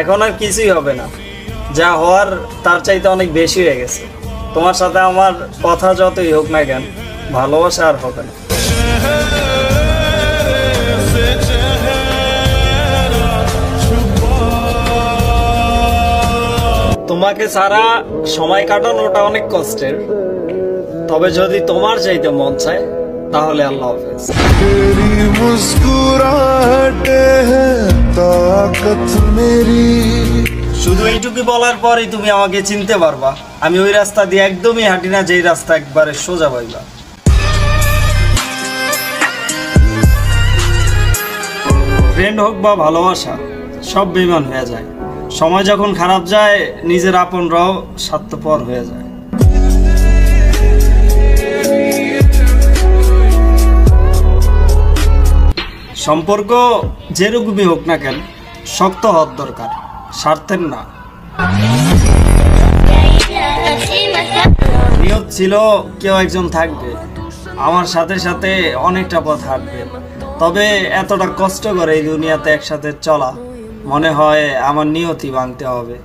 এখন আর কিছুই হবে না, যা হওয়ার তার চাইতে অনেক বেশি হয়ে গেছে। তোমার সাথে আমার কথা যতই হোক না কেন, ভালোবাসা আর হবে না। তোমাকে ছাড়া সময় কাটানোটা অনেক কষ্টের, তবে যদি তোমার চাইতে মন চায় তাহলে আল্লাহ হাফেজ। শুধু এইটুকু বলার পরেই তুমি আমাকে চিনতে পারবা। আমি ওই রাস্তা দিয়ে একদমই হাঁটি না যেই রাস্তা একবারে সোজা পাইবা। ফ্রেন্ড হোক বা ভালোবাসা, সব বেইমান হয়ে যায়। সময় যখন খারাপ যায়, নিজের আপনরাও স্বার্থপর হয়ে যায়। সম্পর্ক যেরকমই হোক না কেন, শক্ত হওয়ার দরকার, স্বার্থের না। নিয়ত ছিল কেউ একজন থাকবে, আমার সাথে সাথে অনেকটা পথ হাঁটবে। তবে এতটা কষ্ট করে এই দুনিয়াতে একসাথে চলা, মনে হয় আমার নিয়তি ভাঙতে হবে।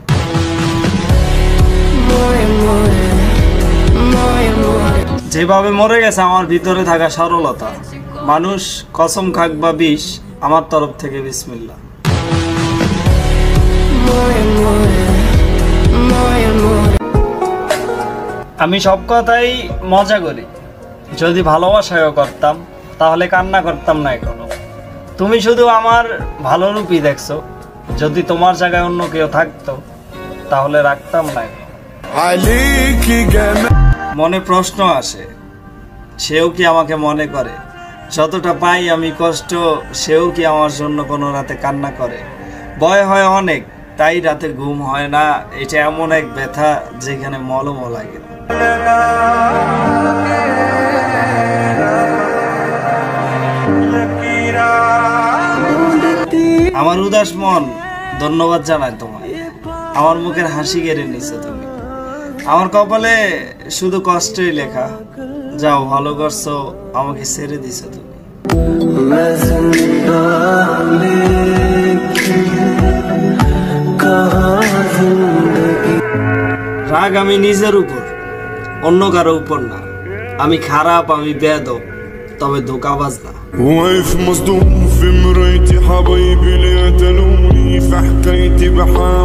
যেভাবে মরে গেছে আমার ভিতরে থাকা সরলতা, মানুষ কসম খাক বা বিষ, আমার তরফ থেকে বিসমিল্লাহ। আমি সব কথাই মজা করি, যদি ভালোবাসায়ও করতাম তাহলে কান্না করতাম না এখনো। তুমি শুধু আমার ভালো রূপই দেখছো, যদি তোমার জায়গায় অন্য কেউ থাকতো তাহলে রাখতাম না। মনে প্রশ্ন আসে, সেও কি আমাকে মনে করে? যতটা পাই আমি কষ্ট, সেও কি আমার জন্য কোনো রাতে কান্না করে? ভয় হয় অনেক, তাই রাতে ঘুম হয় না। এটা এমন এক ব্যথা যেখানে মলমও লাগে না। আমার উদাস মন ধন্যবাদ জানায় তোমায়। আমার মুখের হাসি কেড়ে নিছো তুমি। আমার কপালে শুধু কষ্টই লেখা। যাও, ভালো করছো, আমাকে ছেড়ে দিছো তুমি। রাগ আমি নিজের উপর, অন্য কারো উপর না। আমি খারাপ, আমি বেয়াদব, তবে ধোঁকাবাজ না। واقف مصدوم في مرايتي، حبايبي لا تلومني في حكايتي بحاول